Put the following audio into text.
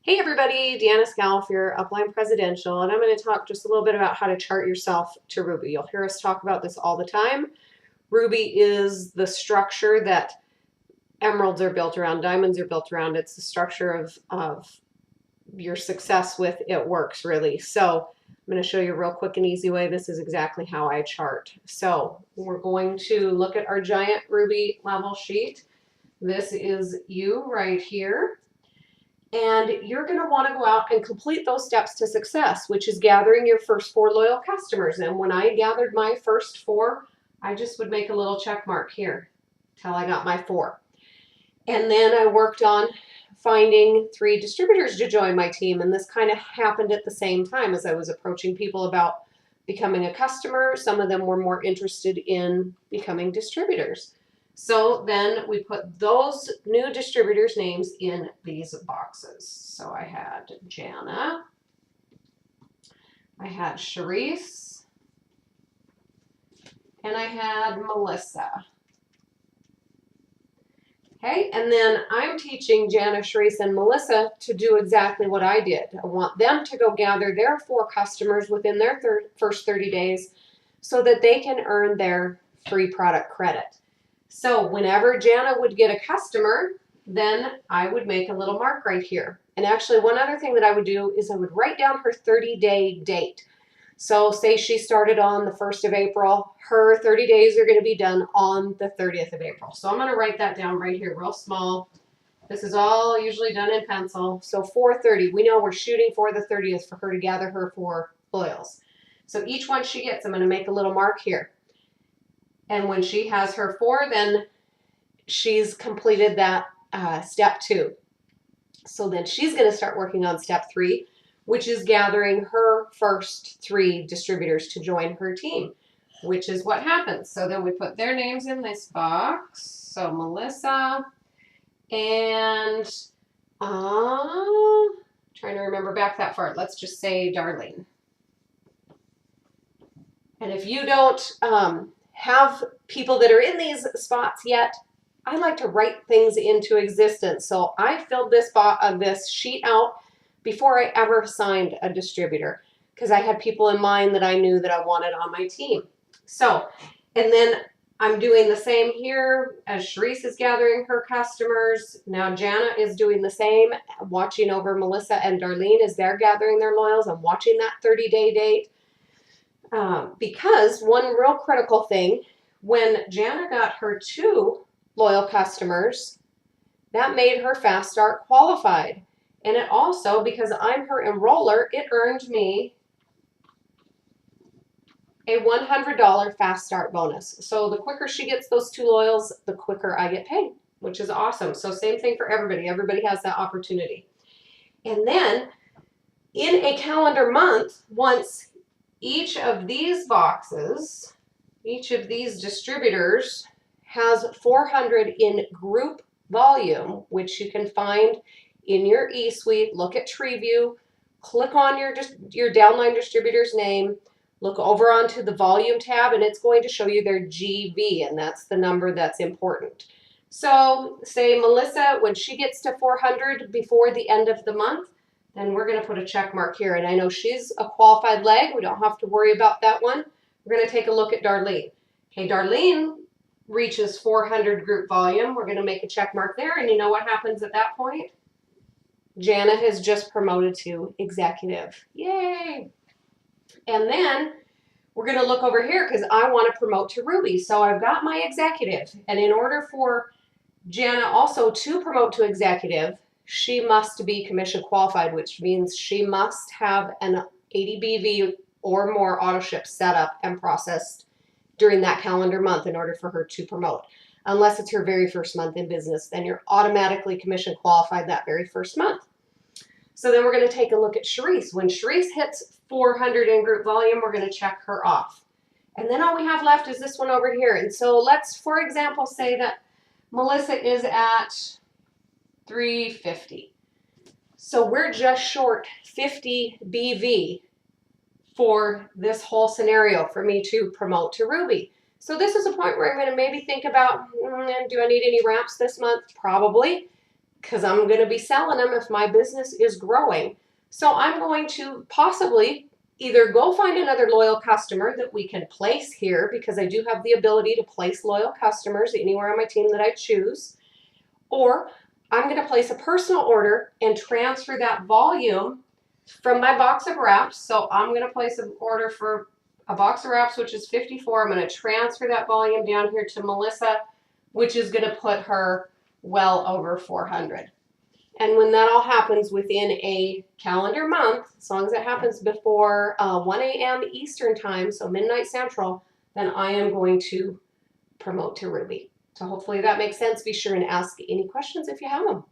Hey everybody, Deanna Scalf here, Upline Presidential, and I'm going to talk just a little bit about how to chart yourself to Ruby. You'll hear us talk about this all the time. Ruby is the structure that emeralds are built around, diamonds are built around. It's the structure of your success with it works, really. So I'm going to show you a real quick and easy way. This is exactly how I chart. So we're going to look at our giant Ruby level sheet. This is you right here. And you're going to want to go out and complete those steps to success, which is gathering your first 4 loyal customers. And when I gathered my first 4, I just would make a little check mark here till I got my 4. And then I worked on finding 3 distributors to join my team. And this kind of happened at the same time as I was approaching people about becoming a customer. Some of them were more interested in becoming distributors. So then we put those new distributors' names in these boxes. So I had Jana, I had Sharice, and I had Melissa. Okay, and then I'm teaching Jana, Sharice, and Melissa to do exactly what I did. I want them to go gather their 4 customers within their first 30 days so that they can earn their free product credit. So whenever Jana would get a customer, then I would make a little mark right here. And actually, one other thing that I would do is I would write down her 30-day date. So say she started on the 1st of April, her 30 days are going to be done on the 30th of April. So I'm going to write that down right here real small. This is all usually done in pencil. So 4/30, we know we're shooting for the 30th for her to gather her 4 loyals. So each one she gets, I'm going to make a little mark here. And when she has her 4, then she's completed that step 2. So then she's going to start working on step 3, which is gathering her first 3 distributors to join her team, which is what happens. So then we put their names in this box. So Melissa and trying to remember back that far. Let's just say Darlene. And if you don't have people that are in these spots yet, I like to write things into existence. So I filled this sheet out before I ever signed a distributor because I had people in mind that I knew that I wanted on my team. So, and then I'm doing the same here as Sharice is gathering her customers. Now Jana is doing the same, watching over Melissa and Darlene as they're gathering their loyals. I'm watching that 30-day date. Because one real critical thing, when Jana got her 2 loyal customers, that made her Fast Start qualified. And it also, because I'm her enroller, it earned me a $100 Fast Start bonus. So the quicker she gets those 2 loyals, the quicker I get paid, which is awesome. So same thing for everybody. Everybody has that opportunity. And then in a calendar month, once each of these boxes, each of these distributors has 400 in group volume, which you can find in your eSuite. Look at TreeView, click on your downline distributor's name, look over onto the volume tab, and it's going to show you their GV, and that's the number that's important. So say Melissa, when she gets to 400 before the end of the month, then we're going to put a check mark here. And I know she's a qualified leg. We don't have to worry about that one. We're going to take a look at Darlene. Okay, Darlene reaches 400 group volume. We're going to make a check mark there. And you know what happens at that point? Jana has just promoted to executive. Yay! And then we're going to look over here because I want to promote to Ruby. So I've got my executive. And in order for Jana also to promote to executive, she must be commission qualified, which means she must have an 80 BV or more auto ship set up and processed during that calendar month in order for her to promote. Unless it's her very first month in business, then you're automatically commission qualified that very first month. So then we're going to take a look at Sharice. When Sharice hits 400 in group volume, we're going to check her off. And then all we have left is this one over here. And so let's, for example, say that Melissa is at 350. So we're just short 50 BV for this whole scenario for me to promote to Ruby. So this is a point where I'm going to maybe think about, do I need any ramps this month? Probably. because I'm going to be selling them if my business is growing. So I'm going to possibly either go find another loyal customer that we can place here, because I do have the ability to place loyal customers anywhere on my team that I choose, or I'm going to place a personal order and transfer that volume from my box of wraps. So I'm going to place an order for a box of wraps, which is 54. I'm going to transfer that volume down here to Melissa, which is going to put her well over 400. And when that all happens within a calendar month, as long as it happens before 1 a.m. Eastern time, so midnight Central, then I am going to promote to Ruby. So hopefully that makes sense. Be sure and ask any questions if you have them.